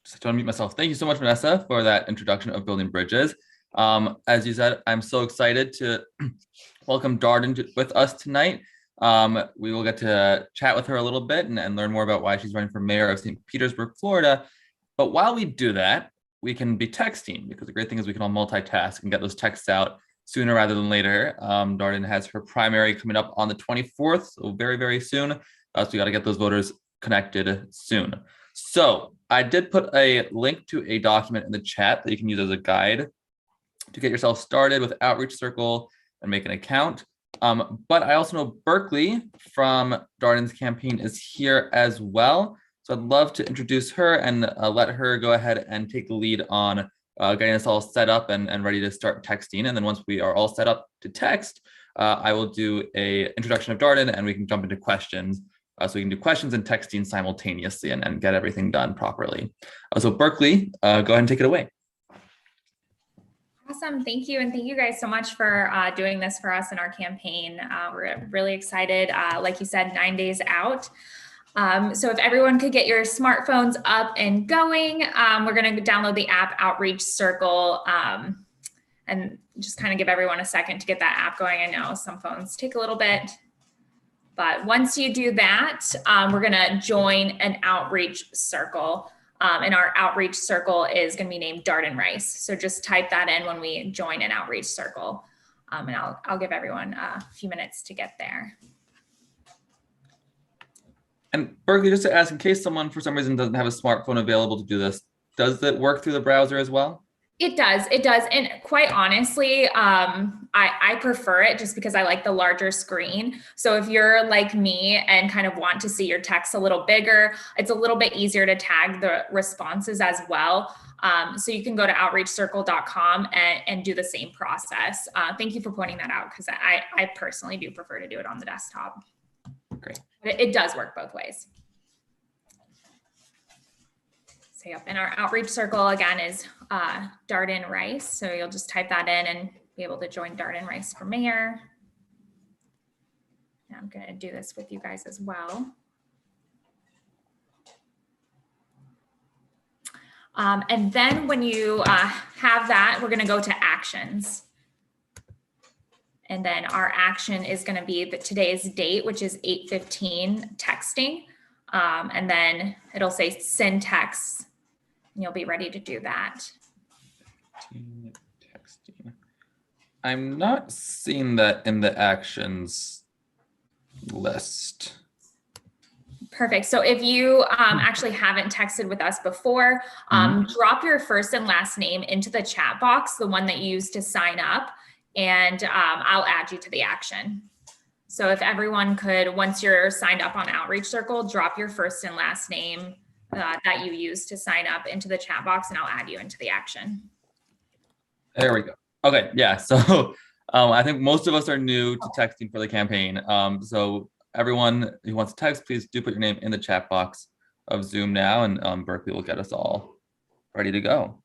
just want to meet myself. Thank you so much, Vanessa, for that introduction of building bridges. As you said, I'm so excited to welcome Darden with us tonight. We will get to chat with her a little bit and learn more about why she's running for mayor of St. Petersburg, Florida. But while we do that, we can be texting, because the great thing is we can all multitask and get those texts out sooner rather than later. Darden has her primary coming up on the 24th, so very, very soon. So we got to get those voters connected soon. So I did put a link to a document in the chat that you can use as a guide to get yourself started with Outreach Circle and make an account. But I also know Berkeley from Darden's campaign is here as well. So I'd love to introduce her and let her go ahead and take the lead on getting us all set up and ready to start texting. And then once we are all set up to text, I will do a introduction of Darden and we can jump into questions. So we can do questions and texting simultaneously and get everything done properly. So Berkeley, go ahead and take it away. Awesome, thank you. And thank you guys so much for doing this for us in our campaign. We're really excited. Like you said, 9 days out. So if everyone could get your smartphones up and going, we're going to download the app Outreach Circle and just kind of give everyone a second to get that app going. I know some phones take a little bit, but once you do that, we're going to join an Outreach Circle. And our Outreach Circle is going to be named Darden Rice. So just type that in when we join an Outreach Circle. And I'll give everyone a few minutes to get there. And Berkeley, just to ask, in case someone for some reason doesn't have a smartphone available to do this, does it work through the browser as well? It does. And quite honestly, I prefer it just because I like the larger screen. So if you're like me and kind of want to see your text a little bigger, it's a little bit easier to tag the responses as well. So you can go to outreachcircle.com and do the same process. Thank you for pointing that out, because I personally do prefer to do it on the desktop. Great. But it does work both ways. So yep, and our Outreach Circle again is Darden Rice. So you'll just type that in and be able to join Darden Rice for mayor. And I'm going to do this with you guys as well. And then when you have that, we're going to go to actions. And then our action is going to be today's date, which is 8:15 texting. And then it'll say send text. And you'll be ready to do that. Texting. I'm not seeing that in the actions list. Perfect. So if you actually haven't texted with us before, drop your first and last name into the chat box, the one that you used to sign up, and I'll add you to the action. So if everyone could, once you're signed up on Outreach Circle, drop your first and last name that you used to sign up into the chat box, and I'll add you into the action. There we go. Okay, yeah. So I think most of us are new to texting for the campaign. So everyone who wants to text, please do put your name in the chat box of Zoom now, and Berkeley will get us all ready to go.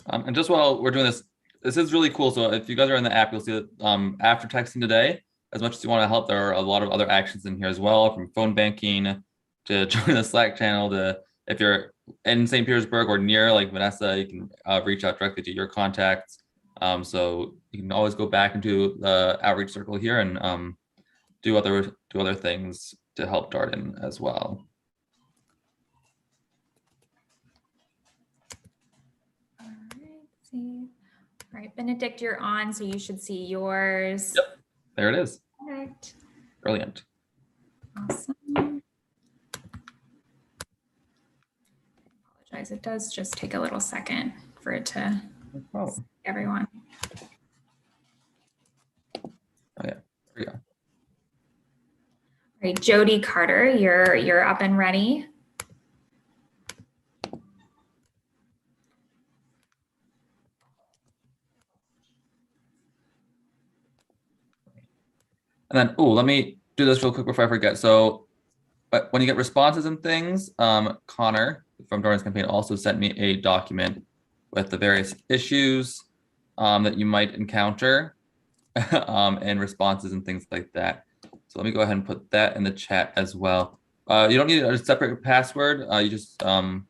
And just while we're doing this, this is really cool. So if you guys are in the app, you'll see that after texting today, as much as you want to help, there are a lot of other actions in here as well, from phone banking to join the Slack channel to, if you're in St. Petersburg or near like Vanessa, you can reach out directly to your contacts. So you can always go back into the Outreach Circle here and do other things to help Darden as well. All right, Benedict, you're on, so you should see yours. Yep, there it is. Perfect. Brilliant. Awesome. Apologize, it does just take a little second for it to see everyone. Oh yeah, there we go. All right, Jody Carter, you're up and ready. And then, let me do this real quick before I forget. So, but when you get responses and things, Connor from Darden's campaign also sent me a document with the various issues that you might encounter and responses and things like that. So let me go ahead and put that in the chat as well. You don't need a separate password. You just sign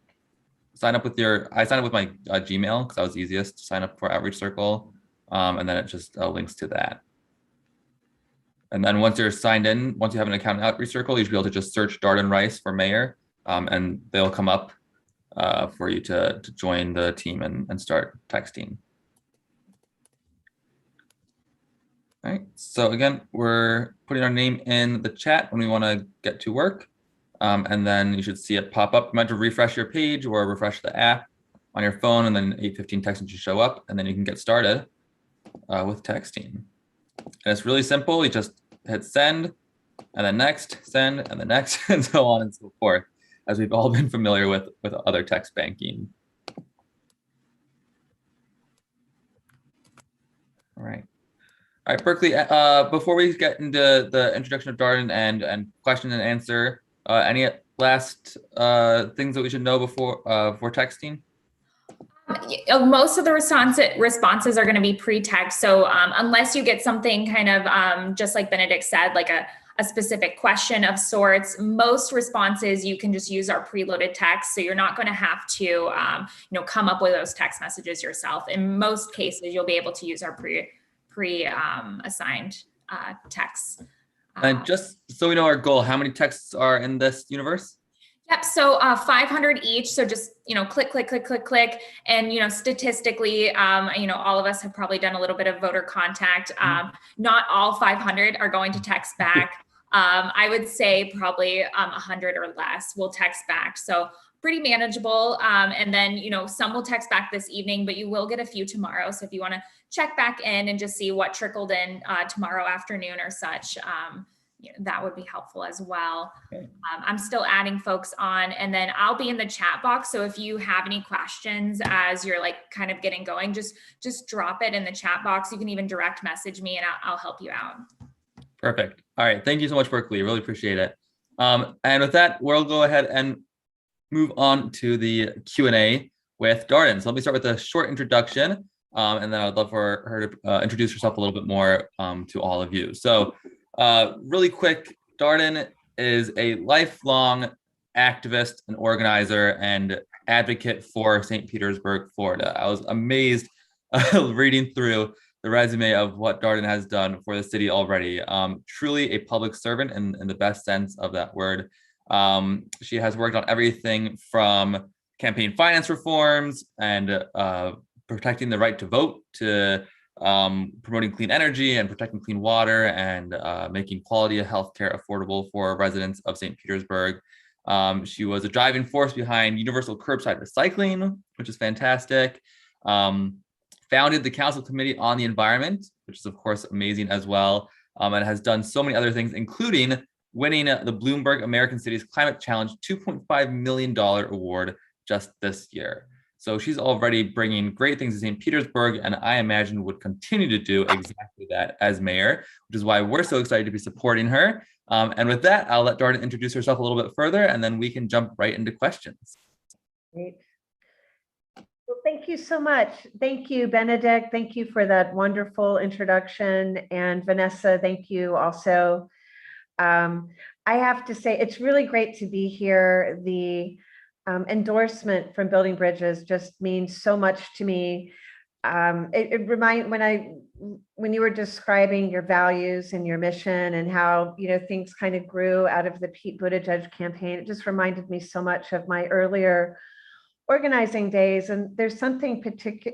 up with I signed up with my Gmail because that was easiest to sign up for Outreach Circle. And then it just links to that. And then once you're signed in, once you have an account in Outreach Circle, you should be able to just search Darden Rice for mayor, and they'll come up for you to join the team and start texting. All right, so again, we're putting our name in the chat when we want to get to work. And then you should see it pop up. You might have to refresh your page or refresh the app on your phone, and then 8:15 texting should show up, and then you can get started with texting. And it's really simple. You just hit send, and then next, send, and then next, and so on and so forth, as we've all been familiar with other text banking. All right. All right, Berkeley, before we get into the introduction of Darden and question and answer, any last things that we should know before texting? Most of the responses are going to be pre-text. So unless you get something kind of just like Benedict said, like a specific question of sorts, most responses you can just use our preloaded text. So you're not going to have to come up with those text messages yourself. In most cases, you'll be able to use our assigned texts. And just so we know our goal, how many texts are in this universe? Yep. So 500 each. So just, click, click, click, click, click. And, statistically, all of us have probably done a little bit of voter contact. Not all 500 are going to text back. I would say probably 100 or less will text back. So pretty manageable. And then, some will text back this evening, but you will get a few tomorrow. So if you want to check back in and just see what trickled in tomorrow afternoon or such, that would be helpful as well. Okay. I'm still adding folks on, and then I'll be in the chat box. So if you have any questions as you're kind of getting going, just drop it in the chat box. You can even direct message me and I'll help you out. Perfect. All right. Thank you so much, Berkeley. Really appreciate it. And with that, we'll go ahead and move on to the Q&A with Darden. So let me start with a short introduction, and then I'd love for her to introduce herself a little bit more to all of you. So really quick, Darden is a lifelong activist and organizer and advocate for St. Petersburg, Florida. I was amazed reading through the resume of what Darden has done for the city already. Truly a public servant in the best sense of that word. She has worked on everything from campaign finance reforms and protecting the right to vote to promoting clean energy and protecting clean water and making quality of healthcare affordable for residents of St. Petersburg. She was a driving force behind universal curbside recycling, which is fantastic. Founded the Council Committee on the Environment, which is of course amazing as well, and has done so many other things, including winning the Bloomberg American Cities Climate Challenge $2.5 million award just this year. So she's already bringing great things to St. Petersburg, and I imagine would continue to do exactly that as mayor, which is why we're so excited to be supporting her. And with that, I'll let Darden introduce herself a little bit further, and then we can jump right into questions. Great. Well, thank you so much. Thank you, Benedict. Thank you for that wonderful introduction. And Vanessa, thank you also. I have to say, it's really great to be here. The endorsement from Building Bridges just means so much to me. It reminds when you were describing your values and your mission and how things kind of grew out of the Pete Buttigieg campaign, it just reminded me so much of my earlier organizing days. And there's something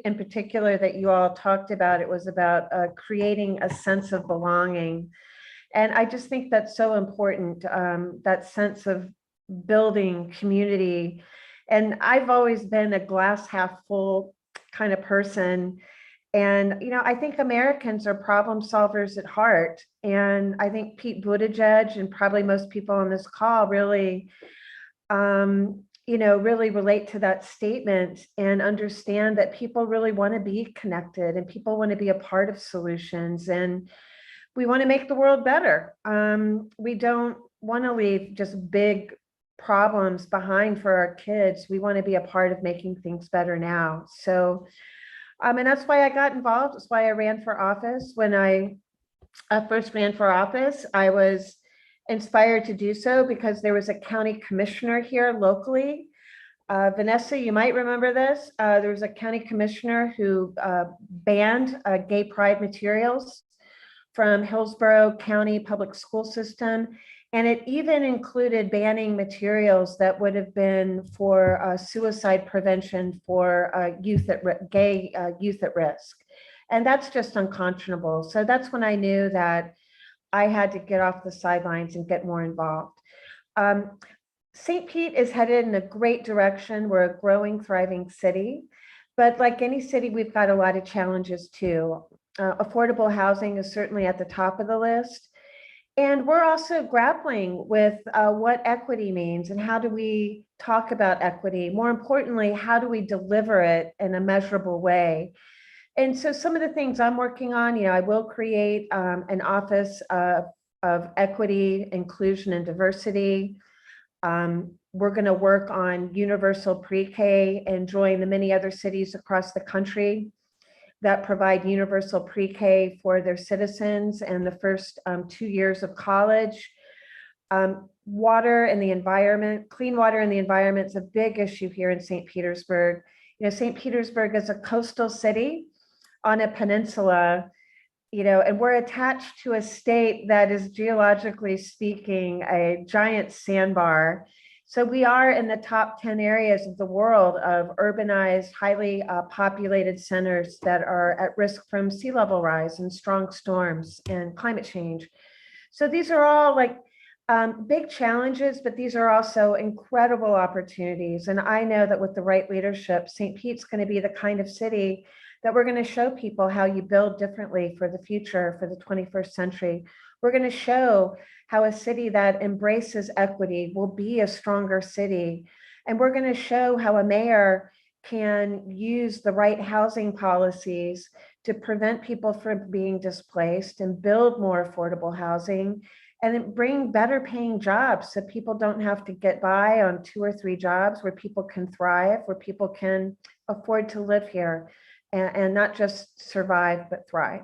in particular that you all talked about. It was about creating a sense of belonging. And I just think that's so important, that sense of building community. And I've always been a glass half full kind of person. And, I think Americans are problem solvers at heart. And I think Pete Buttigieg and probably most people on this call really, really relate to that statement and understand that people really want to be connected and people want to be a part of solutions. And we want to make the world better. We don't want to leave just big problems behind for our kids. We want to be a part of making things better now. So, and that's why I got involved. That's why I ran for office. When I first ran for office, I was inspired to do so because there was a county commissioner here locally. Vanessa, you might remember this. There was a county commissioner who banned gay pride materials from Hillsborough County Public School System. And it even included banning materials that would have been for suicide prevention for gay youth at risk. And that's just unconscionable. So that's when I knew that I had to get off the sidelines and get more involved. St. Pete is headed in a great direction. We're a growing, thriving city. But like any city, we've got a lot of challenges too. Affordable housing is certainly at the top of the list. And we're also grappling with what equity means and how do we talk about equity? More importantly, how do we deliver it in a measurable way? And so some of the things I'm working on, I will create an office of equity, inclusion, and diversity. We're going to work on universal pre-K and join the many other cities across the country that provide universal pre-K for their citizens and the first 2 years of college. Water and the environment, clean water and the environment is a big issue here in St. Petersburg. St. Petersburg is a coastal city on a peninsula, and we're attached to a state that is geologically speaking a giant sandbar. So we are in the top 10 areas of the world of urbanized, highly populated centers that are at risk from sea level rise and strong storms and climate change. So these are all like big challenges, but these are also incredible opportunities. And I know that with the right leadership, St. Pete's going to be the kind of city that we're going to show people how you build differently for the future, for the 21st century. We're going to show how a city that embraces equity will be a stronger city. And we're going to show how a mayor can use the right housing policies to prevent people from being displaced and build more affordable housing and then bring better paying jobs so people don't have to get by on 2 or 3 jobs, where people can thrive, where people can afford to live here and not just survive, but thrive.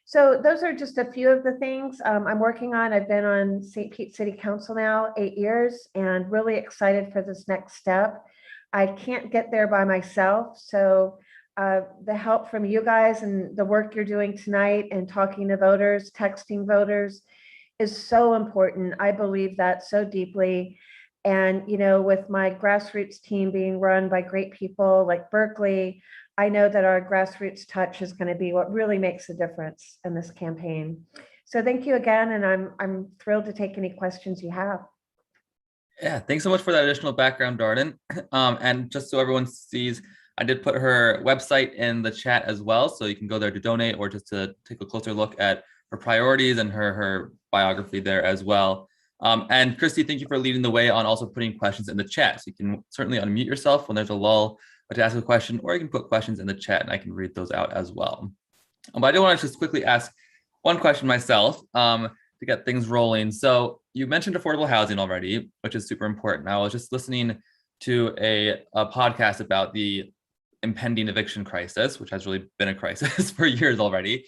So those are just a few of the things I'm working on. I've been on St. Pete City Council now 8 years and really excited for this next step. I can't get there by myself. So the help from you guys and the work you're doing tonight and talking to voters, texting voters is so important. I believe that so deeply. And, with my grassroots team being run by great people like Berkeley, I know that our grassroots touch is going to be what really makes a difference in this campaign. So thank you again, and I'm thrilled to take any questions you have. Yeah, thanks so much for that additional background, Darden. And just so everyone sees, I did put her website in the chat as well, so you can go there to donate or just to take a closer look at her priorities and her biography there as well. And Christy, thank you for leading the way on also putting questions in the chat. So you can certainly unmute yourself when there's a lull to ask a question, or you can put questions in the chat and I can read those out as well. But I do want to just quickly ask one question myself to get things rolling. So you mentioned affordable housing already, which is super important. I was just listening to a podcast about the impending eviction crisis, which has really been a crisis for years already.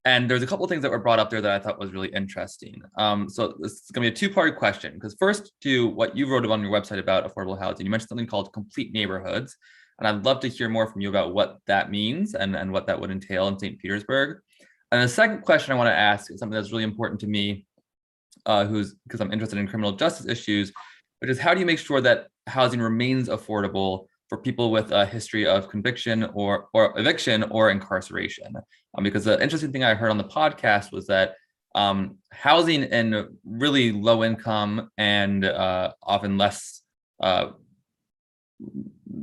And there's a couple of things that were brought up there that I thought was really interesting. So this is going to be a 2-part question, because first, to what you wrote on your website about affordable housing, you mentioned something called complete neighborhoods. And I'd love to hear more from you about what that means and what that would entail in St. Petersburg. And the second question I want to ask is something that's really important to me, because I'm interested in criminal justice issues, which is how do you make sure that housing remains affordable for people with a history of conviction or eviction or incarceration? Because the interesting thing I heard on the podcast was that housing in really low income and often less,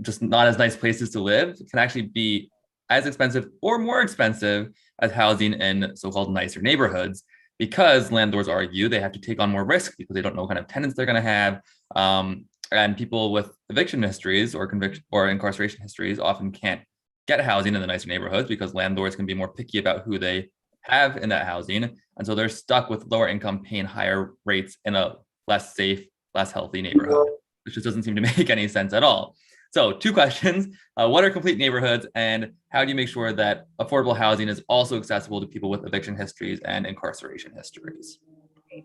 just not as nice places to live can actually be as expensive or more expensive as housing in so-called nicer neighborhoods, because landlords argue they have to take on more risk because they don't know what kind of tenants they're going to have. And people with eviction histories or conviction or incarceration histories often can't get housing in the nicer neighborhoods because landlords can be more picky about who they have in that housing. And so they're stuck with lower income paying higher rates in a less safe, less healthy neighborhood, which just doesn't seem to make any sense at all. So 2 questions. What are complete neighborhoods, and how do you make sure that affordable housing is also accessible to people with eviction histories and incarceration histories? Great.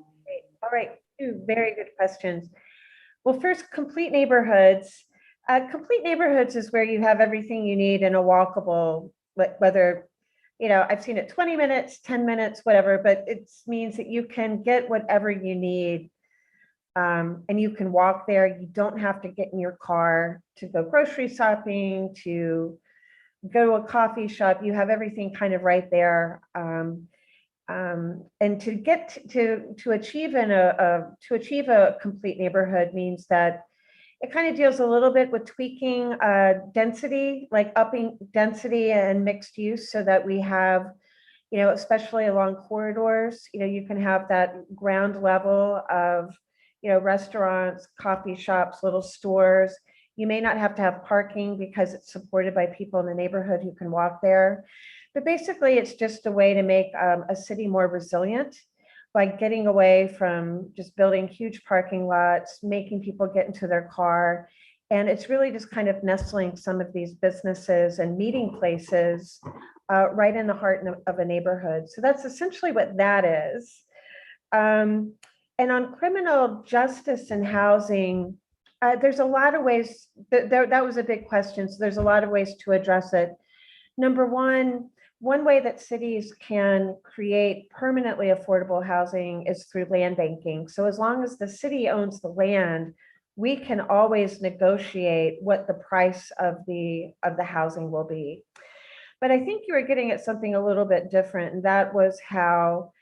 All right, 2 very good questions. Well, first, complete neighborhoods. Complete neighborhoods is where you have everything you need in a walkable, whether, I've seen it 20 minutes, 10 minutes, whatever, but it means that you can get whatever you need. And you can walk there. You don't have to get in your car to go grocery shopping, to go to a coffee shop. You have everything kind of right there. And to get to achieve a complete neighborhood means that it kind of deals a little bit with tweaking density, like upping density and mixed use, so that we have, especially along corridors, you can have that ground level of, restaurants, coffee shops, little stores. You may not have to have parking because it's supported by people in the neighborhood who can walk there. But basically, it's just a way to make a city more resilient by getting away from just building huge parking lots, making people get into their car. And it's really just kind of nestling some of these businesses and meeting places right in the heart of a neighborhood. So that's essentially what that is. And on criminal justice and housing, there's a lot of ways, that was a big question. So there's a lot of ways to address it. Number one way that cities can create permanently affordable housing is through land banking. So as long as the city owns the land, we can always negotiate what the price of the housing will be. But I think you were getting at something a little bit different, and that was how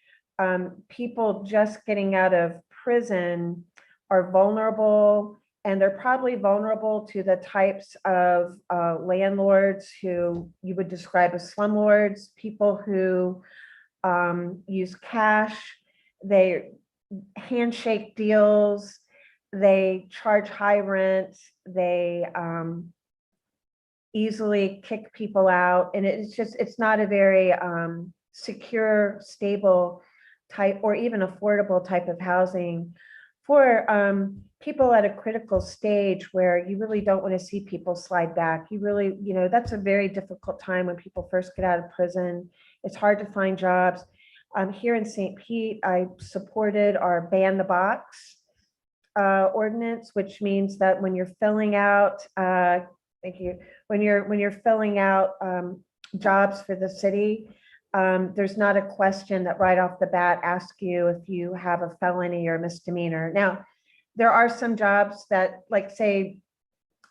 people just getting out of prison are vulnerable, and they're probably vulnerable to the types of landlords who you would describe as slumlords, people who use cash, they handshake deals, they charge high rent, they easily kick people out. And it's not a very secure, stable type or even affordable type of housing for people at a critical stage where you really don't want to see people slide back. You really, that's a very difficult time when people first get out of prison. It's hard to find jobs. Here in St. Pete, I supported our ban the box ordinance, which means that when you're filling out, thank you, when you're filling out jobs for the city, there's not a question that right off the bat asks you if you have a felony or a misdemeanor. Now, there are some jobs that, like, say,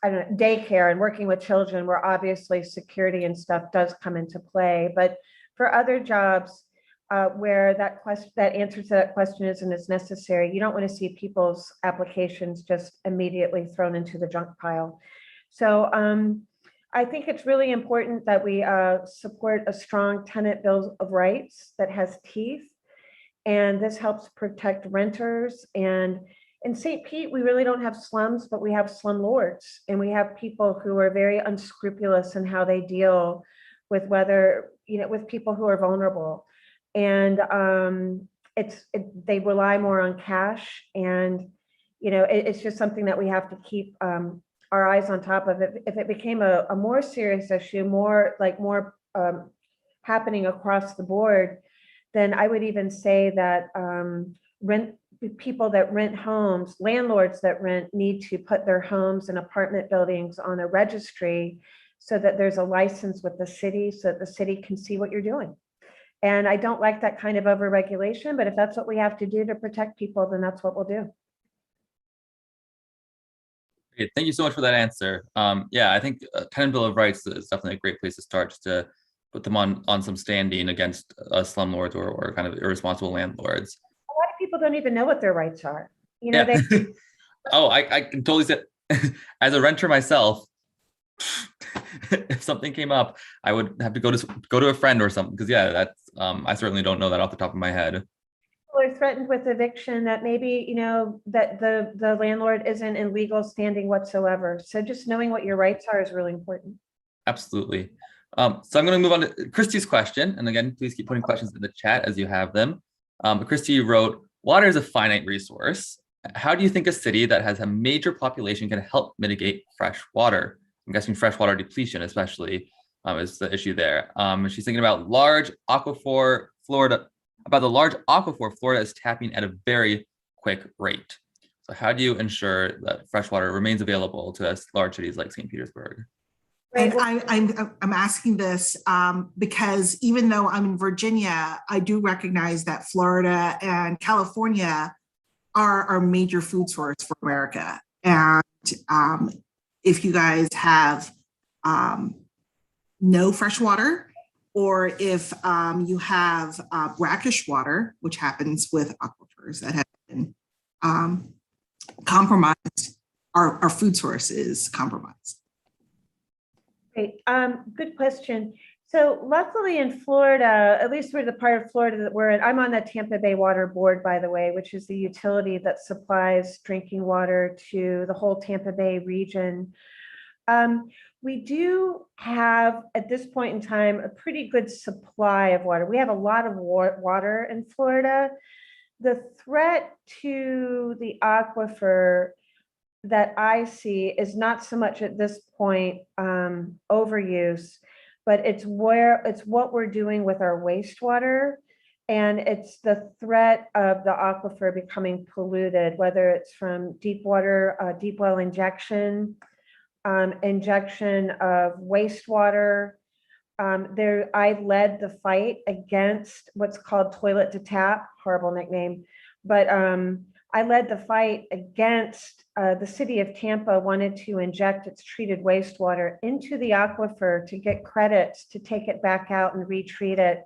I don't know, daycare and working with children, where obviously security and stuff does come into play. But for other jobs where that answer to that question isn't as necessary, you don't want to see people's applications just immediately thrown into the junk pile. So I think it's really important that we support a strong tenant bill of rights that has teeth, and this helps protect renters. And in St. Pete, we really don't have slums, but we have slumlords, and we have people who are very unscrupulous in how they deal with with people who are vulnerable. And they rely more on cash, and it's just something that we have to keep our eyes on top of. It if it became a more serious issue, more happening across the board, then I would even say that people that rent homes, landlords that rent, need to put their homes and apartment buildings on a registry so that there's a license with the city, so that the city can see what you're doing. And I don't like that kind of overregulation, but if that's what we have to do to protect people, then that's what we'll do. Great. Thank you so much for that answer. Yeah, I think tenant bill of rights is definitely a great place to start, just to put them on some standing against slumlords or kind of irresponsible landlords. A lot of people don't even know what their rights are. Yeah. Oh, I can totally say, as a renter myself, if something came up, I would have to go to a friend or something, because yeah, that's I certainly don't know that off the top of my head. People are threatened with eviction that maybe that the landlord isn't in legal standing whatsoever. So just knowing what your rights are is really important. Absolutely. So I'm going to move on to Christy's question. And again, please keep putting questions in the chat as you have them. Christy wrote, water is a finite resource. How do you think a city that has a major population can help mitigate fresh water? I'm guessing freshwater depletion, especially, is the issue there. She's thinking about the large aquifer Florida is tapping at a very quick rate. So how do you ensure that fresh water remains available to large cities like St. Petersburg? And I'm asking this because even though I'm in Virginia, I do recognize that Florida and California are our major food source for America. And if you guys have no fresh water, or if you have brackish water, which happens with aquifers that have been compromised, our food source is compromised. Great. Good question. So luckily in Florida, at least we're the part of Florida that we're in, I'm on the Tampa Bay Water Board, by the way, which is the utility that supplies drinking water to the whole Tampa Bay region. We do have, at this point in time, a pretty good supply of water. We have a lot of water in Florida. The threat to the aquifer that I see is not so much at this point overuse, but it's what we're doing with our wastewater, and it's the threat of the aquifer becoming polluted, whether it's from deep well injection, injection of wastewater. I led the fight against what's called toilet to tap, horrible nickname, but I led the fight against the city of Tampa wanted to inject its treated wastewater into the aquifer to get credits to take it back out and retreat it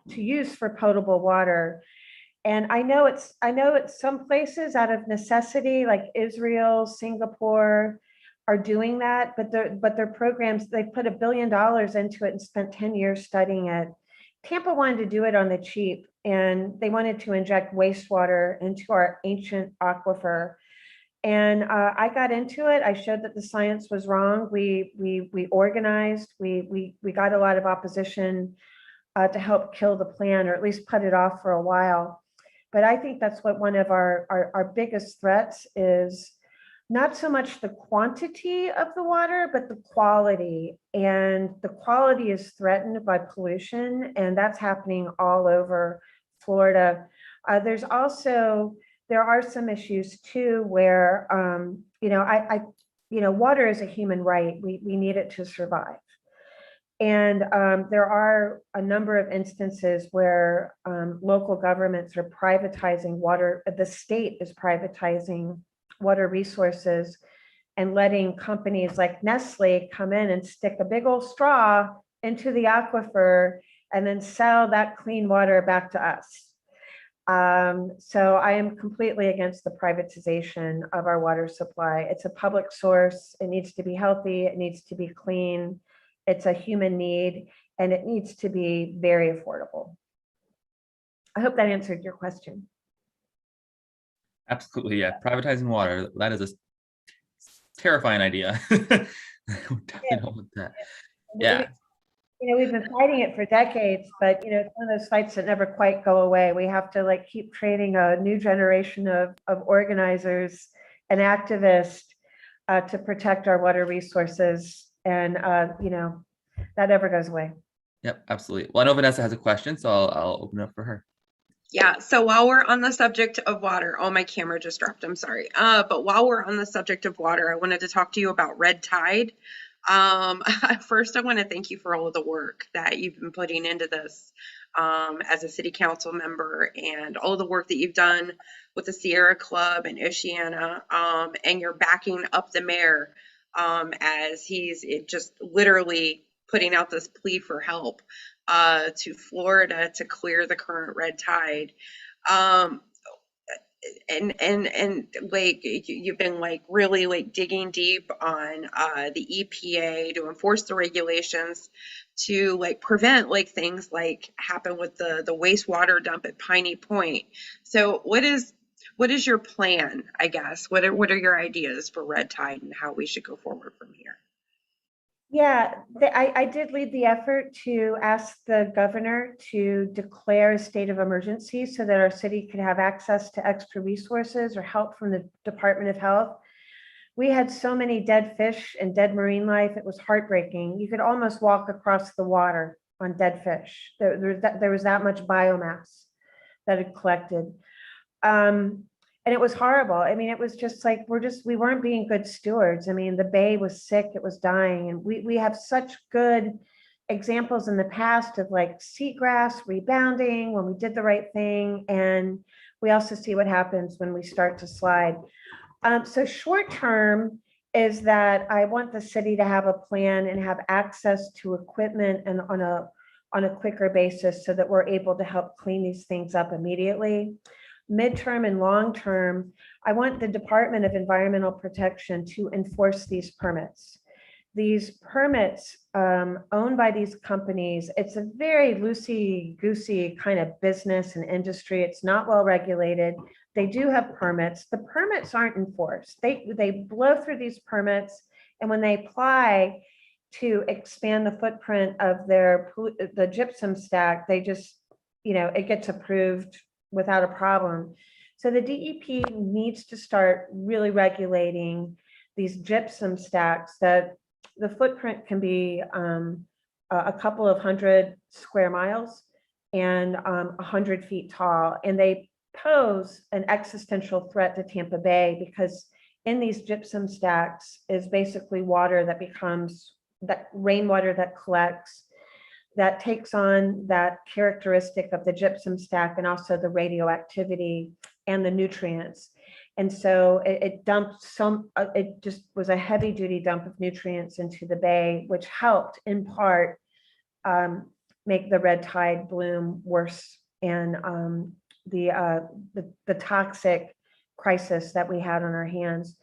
to use for potable water. And I know it's some places out of necessity, like Israel, Singapore, are doing that, but their programs, they put $1 billion into it and spent 10 years studying it. Tampa wanted to do it on the cheap, and they wanted to inject wastewater into our ancient aquifer. And I got into it. I showed that the science was wrong. We organized. We got a lot of opposition to help kill the plan, or at least put it off for a while. But I think that's what one of our biggest threats is. Not so much the quantity of the water, but the quality. And the quality is threatened by pollution, and that's happening all over Florida. There are some issues too where, water is a human right. We need it to survive. And there are a number of instances where local governments are privatizing water. The state is privatizing water resources and letting companies like Nestle come in and stick a big old straw into the aquifer and then sell that clean water back to us. So I am completely against the privatization of our water supply. It's a public source. It needs to be healthy. It needs to be clean. It's a human need, and it needs to be very affordable. I hope that answered your question. Absolutely, yeah. Privatizing water, that is a terrifying idea. We definitely don't want that. Yeah. We've been fighting it for decades, but it's one of those fights that never quite go away. We have to keep training a new generation of organizers and activists to protect our water resources, and that never goes away. Yep, absolutely. Well, I know Vanessa has a question, so I'll open it up for her. Yeah, so while we're on the subject of water, oh, my camera just dropped, I'm sorry. But while we're on the subject of water, I wanted to talk to you about red tide. First, I want to thank you for all of the work that you've been putting into this as a city council member, and all of the work that you've done with the Sierra Club and Oceana, and you're backing up the mayor as he's just literally putting out this plea for help to Florida to clear the current red tide. And you've been really digging deep on the EPA to enforce the regulations to prevent things happen with the wastewater dump at Piney Point. So what is your plan, I guess? What are your ideas for red tide and how we should go forward from here? Yeah, I did lead the effort to ask the governor to declare a state of emergency so that our city could have access to extra resources or help from the Department of Health. We had so many dead fish and dead marine life. It was heartbreaking. You could almost walk across the water on dead fish. There was that much biomass that had collected. And it was horrible. I mean, it was just like, we weren't being good stewards. I mean, the bay was sick, it was dying. And we have such good examples in the past of like seagrass rebounding when we did the right thing. And we also see what happens when we start to slide. So short term is that I want the city to have a plan and have access to equipment and on a quicker basis so that we're able to help clean these things up immediately. Midterm and long term, I want the Department of Environmental Protection to enforce these permits. These permits owned by these companies, it's a very loosey-goosey kind of business and industry. It's not well regulated. They do have permits. The permits aren't enforced. They blow through these permits, and when they apply to expand the footprint of the gypsum stack, they just, it gets approved without a problem. So the DEP needs to start really regulating these gypsum stacks that the footprint can be a couple of 100 square miles and 100 feet tall. And they pose an existential threat to Tampa Bay because in these gypsum stacks is basically water that becomes that rainwater that collects, that takes on that characteristic of the gypsum stack and also the radioactivity and the nutrients. And so it dumped it just was a heavy duty dump of nutrients into the bay, which helped in part make the red tide bloom worse and the toxic crisis that we had on our hands.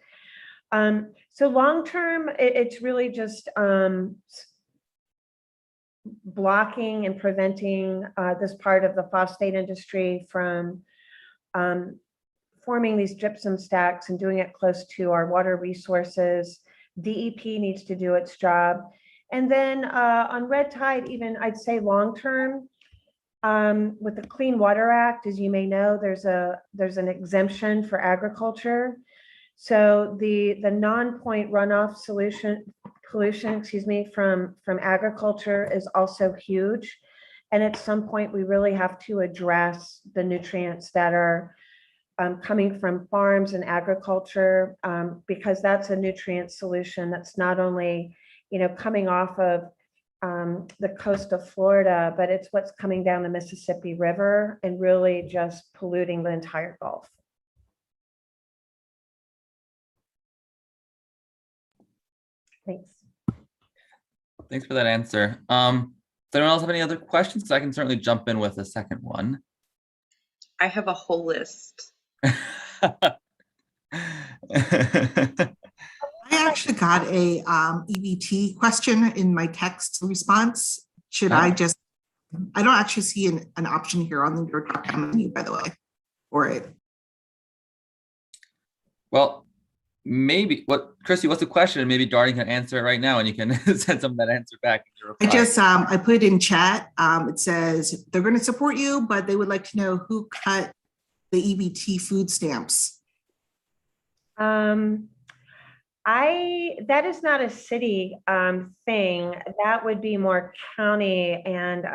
So long term, it's really just blocking and preventing this part of the phosphate industry from forming these gypsum stacks and doing it close to our water resources. DEP needs to do its job. And then on red tide, even I'd say long term, with the Clean Water Act, as you may know, there's an exemption for agriculture. So the non-point runoff pollution, from agriculture is also huge. And at some point, we really have to address the nutrients that are coming from farms and agriculture, because that's a nutrient solution that's not only, coming off of the coast of Florida, but it's what's coming down the Mississippi River and really just polluting the entire Gulf. Thanks. Thanks for that answer. Does anyone else have any other questions? Because I can certainly jump in with a second one. I have a whole list. I actually got a EBT question in my text response. Should I don't actually see an option here on your drop menu, by the way, for it. Well, maybe Christy, what's the question? Maybe Darden can answer it right now and you can send some of that answer back. I put it in chat. It says they're going to support you, but they would like to know who cut the EBT food stamps. That is not a city thing. That would be more county and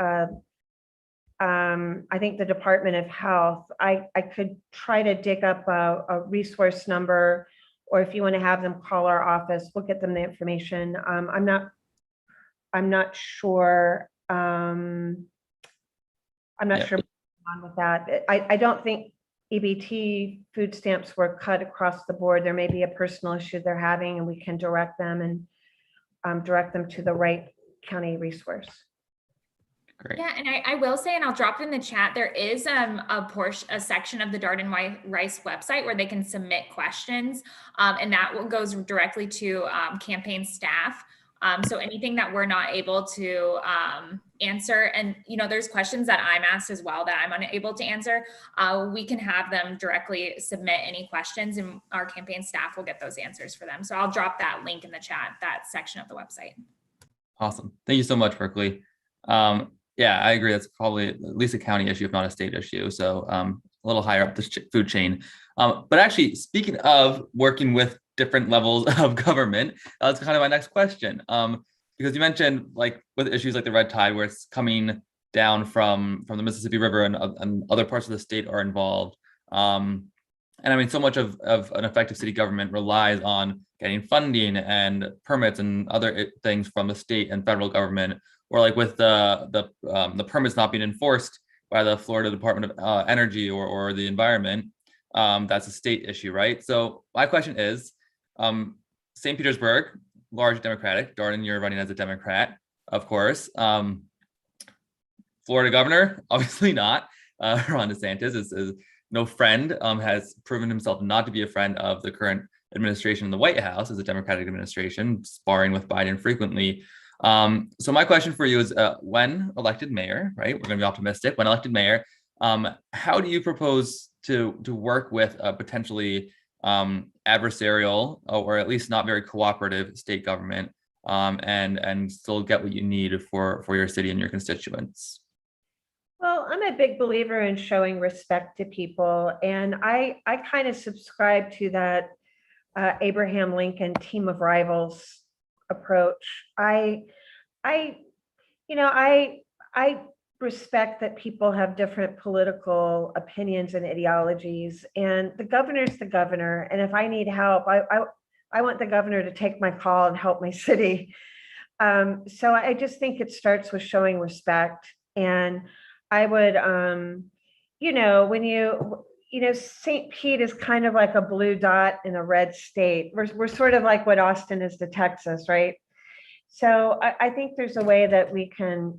I think the Department of Health. I could try to dig up a resource number, or if you want to have them call our office, we'll get them the information. I'm not sure. I'm not sure what's on with that. I don't think EBT food stamps were cut across the board. There may be a personal issue they're having, and we can direct them to the right county resource. Great. Yeah, and I will say, and I'll drop it in the chat, there is a section of the Darden Rice website where they can submit questions, and that goes directly to campaign staff. So anything that we're not able to answer, and there's questions that I'm asked as well that I'm unable to answer, we can have them directly submit any questions, and our campaign staff will get those answers for them. So I'll drop that link in the chat, that section of the website. Awesome. Thank you so much, Berkeley. Yeah, I agree. That's probably at least a county issue, if not a state issue. So a little higher up the food chain. But actually, speaking of working with different levels of government, that's kind of my next question. Because you mentioned like with issues like the red tide, where it's coming down from the Mississippi River and other parts of the state are involved. And I mean, so much of an effective city government relies on getting funding and permits and other things from the state and federal government, or like with the permits not being enforced by the Florida Department of Energy or the environment. That's a state issue, right? So my question is, St. Petersburg, large Democratic. Darden, you're running as a Democrat, of course. Florida governor, obviously not. Ron DeSantis is no friend, has proven himself not to be a friend of the current administration in the White House as a Democratic administration, sparring with Biden frequently. So my question for you is, when elected mayor, right? We're going to be optimistic. When elected mayor, how do you propose to work with a potentially adversarial or at least not very cooperative state government, and still get what you need for your city and your constituents? Well, I'm a big believer in showing respect to people, and I kind of subscribe to that Abraham Lincoln team of rivals approach. I respect that people have different political opinions and ideologies, and the governor's the governor. And if I need help, I want the governor to take my call and help my city. So I just think it starts with showing respect. And I would, when St. Pete is kind of like a blue dot in a red state. We're sort of like what Austin is to Texas, right? So I think there's a way that we can,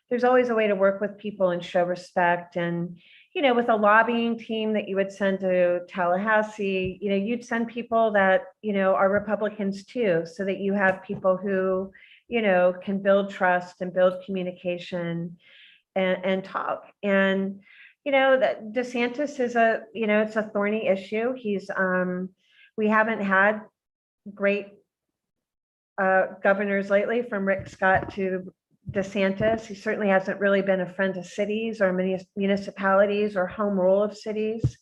there's always a way to work with people and show respect. And, with a lobbying team that you would send to Tallahassee, you'd send people that, are Republicans too, so that you have people who, can build trust and build communication and talk. And, that DeSantis is it's a thorny issue. We haven't had great governors lately, from Rick Scott to DeSantis. He certainly hasn't really been a friend of cities or municipalities or home rule of cities.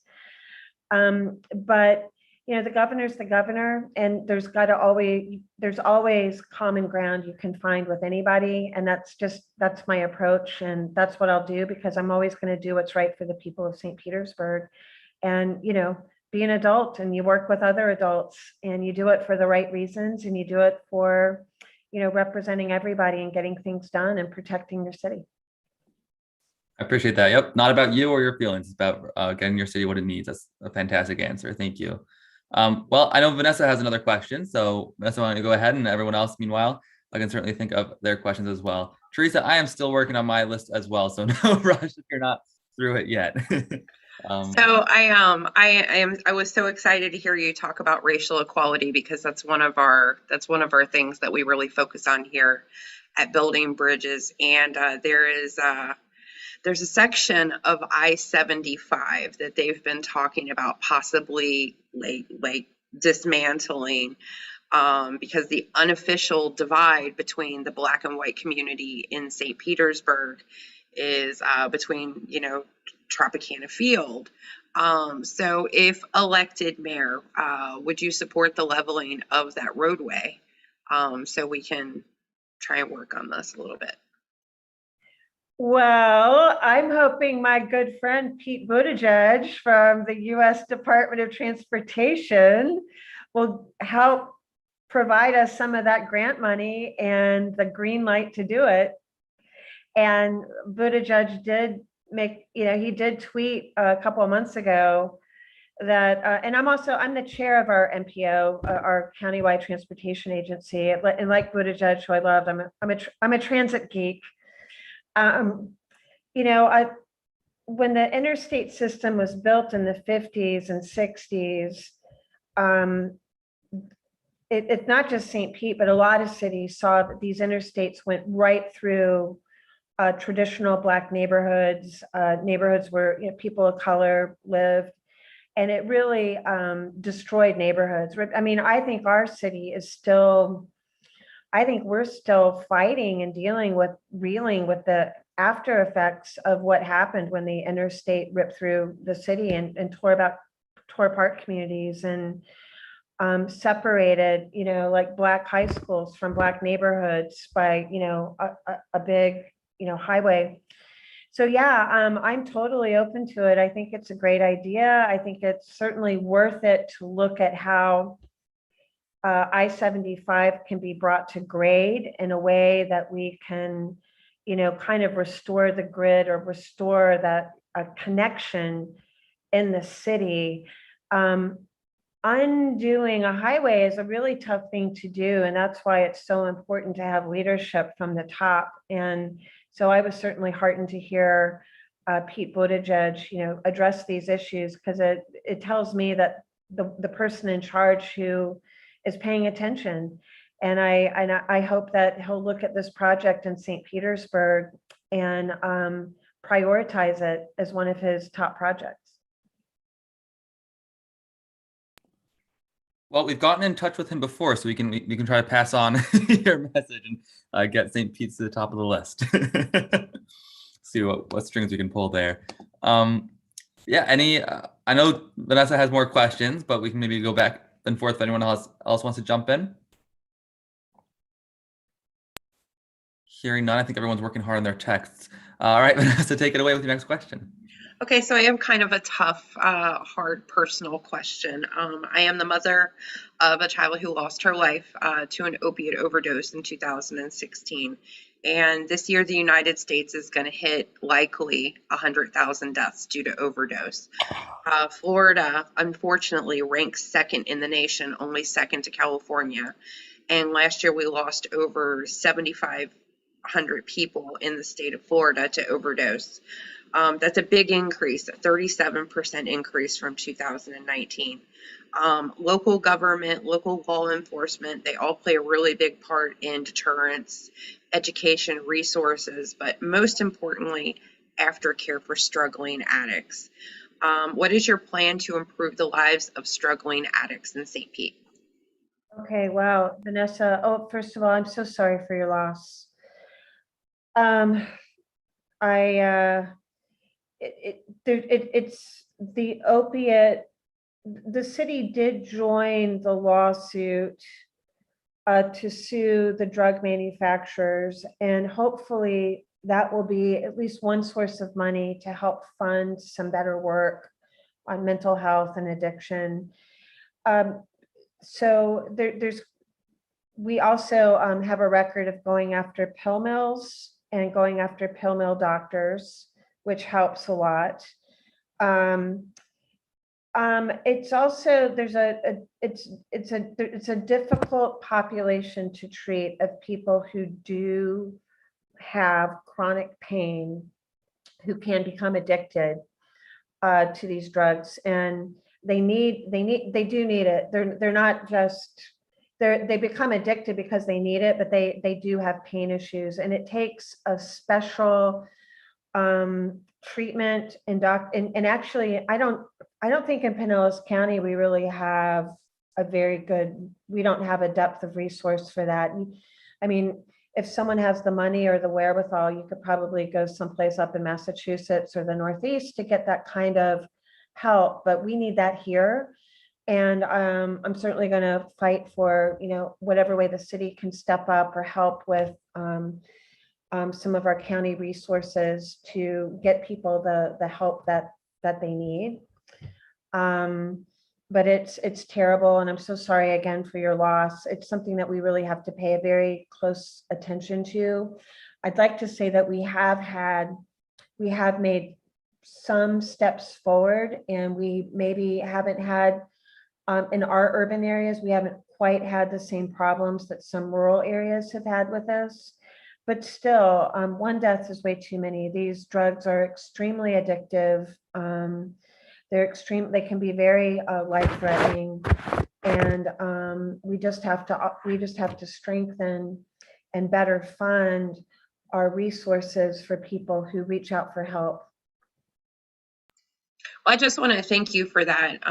But the governor's the governor, and there's always common ground you can find with anybody. And that's my approach. And that's what I'll do, because I'm always going to do what's right for the people of St. Petersburg. And, be an adult, and you work with other adults, and you do it for the right reasons, and you do it for, representing everybody and getting things done and protecting your city. I appreciate that. Yep. Not about you or your feelings. It's about getting your city what it needs. That's a fantastic answer. Thank you. Well, I know Vanessa has another question. So Vanessa, why don't you go ahead, and everyone else, meanwhile, I can certainly think of their questions as well. Teresa, I am still working on my list as well. So no rush if you're not through it yet. So I was so excited to hear you talk about racial equality, because that's one of our things that we really focus on here at Building Bridges. And there's a section of I-75 that they've been talking about possibly like dismantling, because the unofficial divide between the Black and white community in St. Petersburg is between Tropicana Field. So if elected mayor, would you support the leveling of that roadway, so we can try and work on this a little bit? Well, I'm hoping my good friend Pete Buttigieg from the U.S. Department of Transportation will help provide us some of that grant money and the green light to do it. And Buttigieg did he did tweet a couple of months ago that, and I'm the chair of our MPO, our countywide transportation agency. And like Buttigieg, who I loved, I'm a transit geek. When the interstate system was built in the 50s and 60s, it's not just St. Pete, but a lot of cities saw that these interstates went right through traditional Black neighborhoods, neighborhoods where people of color lived, and it really destroyed neighborhoods. I mean, I think our city is still I think we're still fighting and reeling with the after effects of what happened when the interstate ripped through the city and tore apart communities and separated, like Black high schools from Black neighborhoods by, a big, highway. So yeah, I'm totally open to it. I think it's a great idea. I think it's certainly worth it to look at how I-75 can be brought to grade in a way that we can, kind of restore the grid or restore that connection in the city. Undoing a highway is a really tough thing to do, and that's why it's so important to have leadership from the top. And so I was certainly heartened to hear Pete Buttigieg, address these issues, because it tells me that the person in charge who is paying attention. And I hope that he'll look at this project in St. Petersburg and prioritize it as one of his top projects. Well, we've gotten in touch with him before, so we can try to pass on your message and get St. Pete's to the top of the list. See what strings we can pull there. Yeah, I know Vanessa has more questions, but we can maybe go back and forth if anyone else wants to jump in. Hearing none, I think everyone's working hard on their texts. All right, Vanessa, take it away with your next question. Okay, so I have kind of a tough, hard personal question. I am the mother of a child who lost her life to an opiate overdose in 2016. And this year, the United States is going to hit likely 100,000 deaths due to overdose. Florida, unfortunately, ranks second in the nation, only second to California. And last year, we lost over 7,500 people in the state of Florida to overdose. That's a big increase, a 37% increase from 2019. Local government, local law enforcement, they all play a really big part in deterrence, education, resources, but most importantly, aftercare for struggling addicts. What is your plan to improve the lives of struggling addicts in St. Pete? Okay, wow, Vanessa. Oh, first of all, I'm so sorry for your loss. It's the opiate. The city did join the lawsuit to sue the drug manufacturers, and hopefully that will be at least one source of money to help fund some better work on mental health and addiction. So we also have a record of going after pill mills and going after pill mill doctors, which helps a lot. It's also, it's a difficult population to treat of people who do have chronic pain, who can become addicted to these drugs, and they do need it. They're not just, they become addicted because they need it, but they do have pain issues, and it takes a special treatment and actually I don't think in Pinellas County we really have we don't have a depth of resource for that. I mean, if someone has the money or the wherewithal, you could probably go someplace up in Massachusetts or the Northeast to get that kind of help, but we need that here. And I'm certainly going to fight for, whatever way the city can step up or help with some of our county resources to get people the help that they need. But it's terrible, and I'm so sorry again for your loss. It's something that we really have to pay a very close attention to. I'd like to say that we have made some steps forward, and we maybe haven't had in our urban areas, we haven't quite had the same problems that some rural areas have had with us. But still, one death is way too many. These drugs are extremely addictive. They can be very life-threatening, and we just have to strengthen and better fund our resources for people who reach out for help. Well, I just want to thank you for that.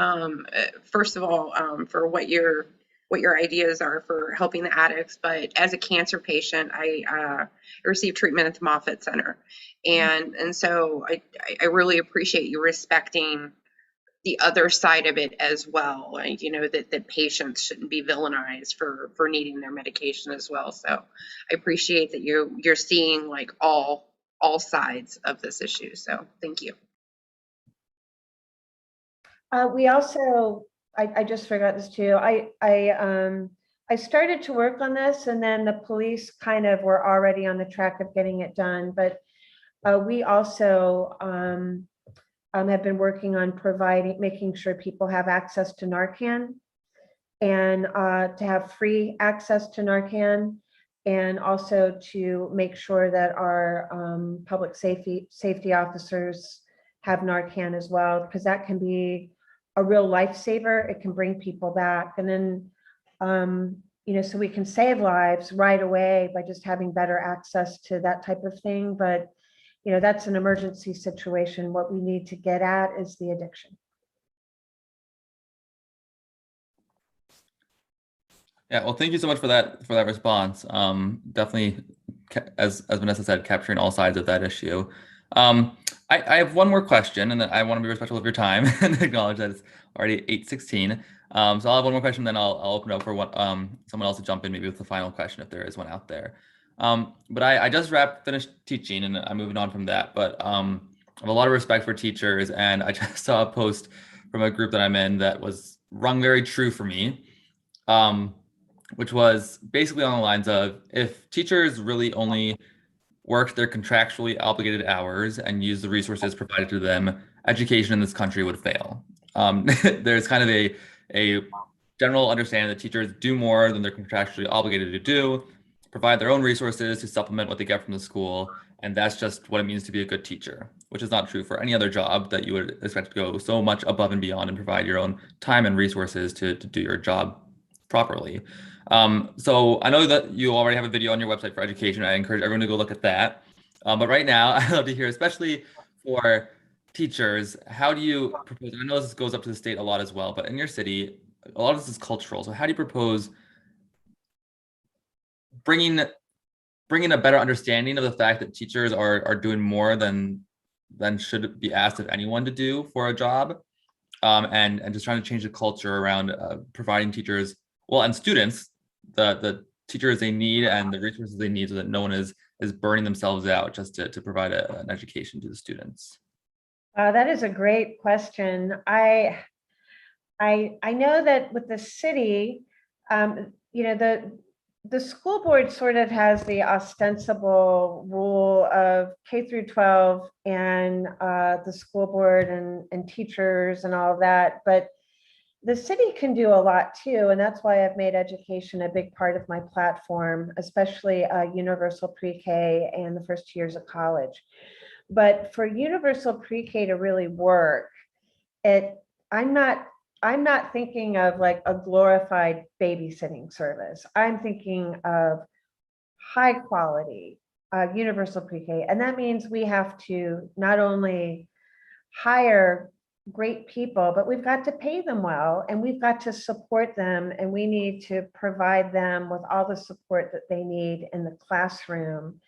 First of all, for what you're what your ideas are for helping the addicts. But as a cancer patient, I received treatment at the Moffitt Center, and so I really appreciate you respecting the other side of it as well. Like, you know, that patients shouldn't be villainized for needing their medication as well. So I appreciate that you're seeing like all sides of this issue. So thank you. We also, I just forgot this too. I started to work on this, and then the police kind of were already on the track of getting it done. But we also have been working on making sure people have access to Narcan, and to have free access to Narcan, and also to make sure that our public safety officers have Narcan as well, because that can be a real lifesaver. It can bring people back. And then, you know, so we can save lives right away by just having better access to that type of thing. But, you know, that's an emergency situation. What we need to get at is the addiction. Yeah, well, thank you so much for that response. Definitely, as Vanessa said, capturing all sides of that issue. I have one more question, and then I want to be respectful of your time and acknowledge that it's already 8:16. So I'll have one more question, then I'll open it up for someone else to jump in, maybe with the final question if there is one out there. But I just finished teaching, and I'm moving on from that. But I have a lot of respect for teachers, and I just saw a post from a group that I'm in that was rung very true for me. Which was basically on the lines of, if teachers really only worked their contractually obligated hours and used the resources provided to them, education in this country would fail. There's kind of a general understanding that teachers do more than they're contractually obligated to do, provide their own resources to supplement what they get from the school, and that's just what it means to be a good teacher, which is not true for any other job, that you would expect to go so much above and beyond and provide your own time and resources to do your job properly. So I know that you already have a video on your website for education. I encourage everyone to go look at that. But right now, I'd love to hear, especially for teachers, how do you propose, I know this goes up to the state a lot as well, but in your city, a lot of this is cultural. So how do you propose bringing a better understanding of the fact that teachers are doing more than should be asked of anyone to do for a job, and just trying to change the culture around providing teachers, well, and students, the teachers they need and the resources they need, so that no one is burning themselves out just to provide an education to the students? That is a great question. I know that with the city, you know, the school board sort of has the ostensible rule of K through 12 and the school board and teachers and all of that, but the city can do a lot too, and that's why I've made education a big part of my platform, especially universal pre-K and the first 2 years of college. But for universal pre-K to really work, I'm not thinking of like a glorified babysitting service. I'm thinking of high quality universal pre-K, and that means we have to not only hire great people, but we've got to pay them well, and we've got to support them, and we need to provide them with all the support that they need in the classroom.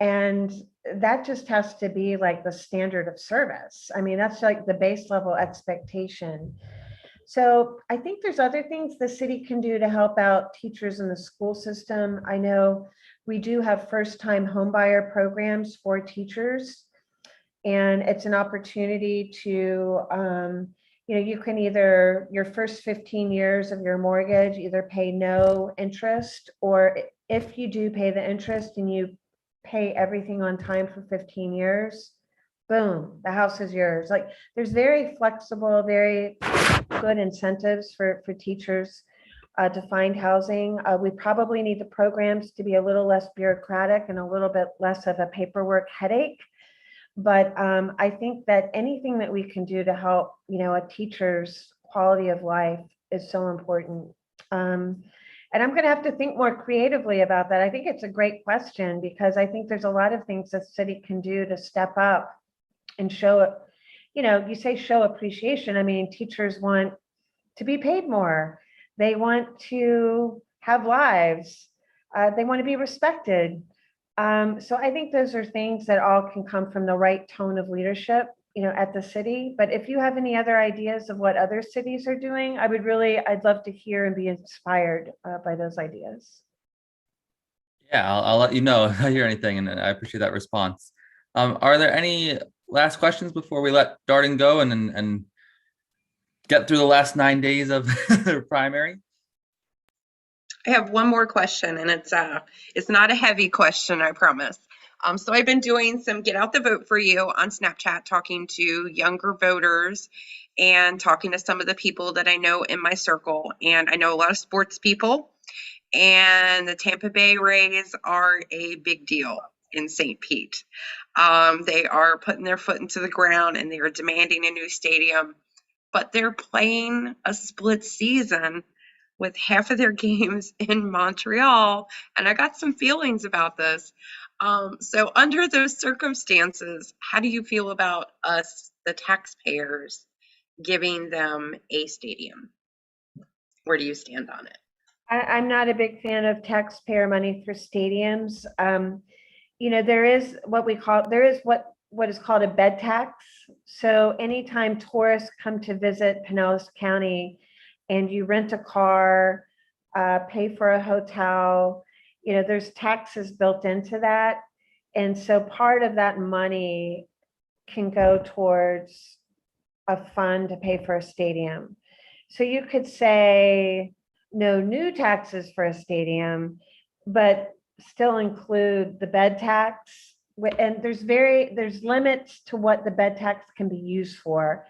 And that just has to be like the standard of service. I mean, that's like the base level expectation. So I think there's other things the city can do to help out teachers in the school system. I know we do have first-time homebuyer programs for teachers, and it's an opportunity to, you know, you can either, your first 15 years of your mortgage, either pay no interest, or if you do pay the interest and you pay everything on time for 15 years, boom, the house is yours. Like, there's very flexible, very good incentives for teachers to find housing. We probably need the programs to be a little less bureaucratic and a little bit less of a paperwork headache. But I think that anything that we can do to help, you know, a teacher's quality of life is so important. And I'm going to have to think more creatively about that. I think it's a great question, because I think there's a lot of things the city can do to step up and show, you know, you say show appreciation. I mean, teachers want to be paid more. They want to have lives. They want to be respected. So I think those are things that all can come from the right tone of leadership, at the city. But if you have any other ideas of what other cities are doing, I'd love to hear and be inspired by those ideas. Yeah, I'll let you know if I hear anything, and I appreciate that response. Are there any last questions before we let Darden go and get through the last 9 days of the primary? I have one more question, and it's not a heavy question, I promise. So I've been doing some Get Out the Vote for You on Snapchat, talking to younger voters and talking to some of the people that I know in my circle. And I know a lot of sports people, and the Tampa Bay Rays are a big deal in St. Pete. They are putting their foot into the ground, and they are demanding a new stadium, but they're playing a split season with half of their games in Montreal, and I got some feelings about this. So under those circumstances, how do you feel about us, the taxpayers, giving them a stadium? Where do you stand on it? I'm not a big fan of taxpayer money for stadiums. There is what is called a bed tax. So anytime tourists come to visit Pinellas County and you rent a car, pay for a hotel, there's taxes built into that. And so part of that money can go towards a fund to pay for a stadium. So you could say no new taxes for a stadium, but still include the bed tax. And there's limits to what the bed tax can be used for.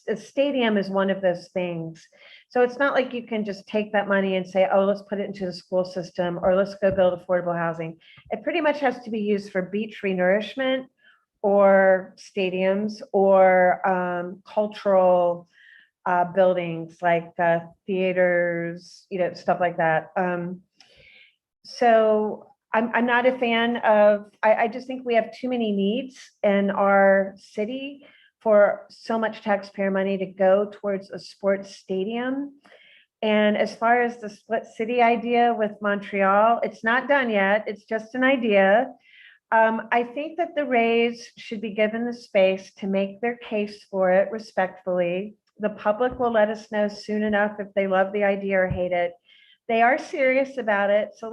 A stadium is one of those things. So it's not like you can just take that money and say, oh, let's put it into the school system, or let's go build affordable housing. It pretty much has to be used for beach renourishment or stadiums or cultural buildings like theaters, stuff like that. So I'm not a fan of, I just think we have too many needs in our city for so much taxpayer money to go towards a sports stadium. And as far as the split city idea with Montreal, it's not done yet. It's just an idea. I think that the Rays should be given the space to make their case for it respectfully. The public will let us know soon enough if they love the idea or hate it. They are serious about it. So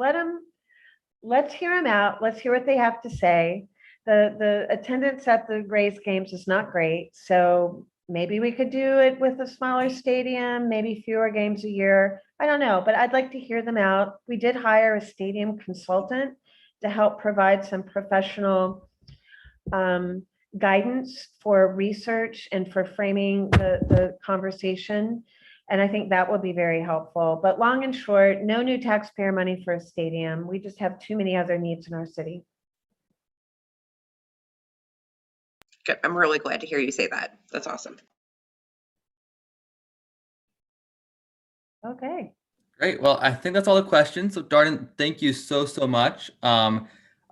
let's hear them out. Let's hear what they have to say. The attendance at the Rays games is not great. So maybe we could do it with a smaller stadium, maybe fewer games a year. I don't know, but I'd like to hear them out. We did hire a stadium consultant to help provide some professional guidance for research and for framing the conversation. And I think that will be very helpful. But long and short, no new taxpayer money for a stadium. We just have too many other needs in our city. Good. I'm really glad to hear you say that. That's awesome. Okay. Great. Well, I think that's all the questions. So Darden, thank you so much.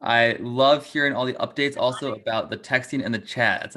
I love hearing all the updates also about the texting and the chat. It's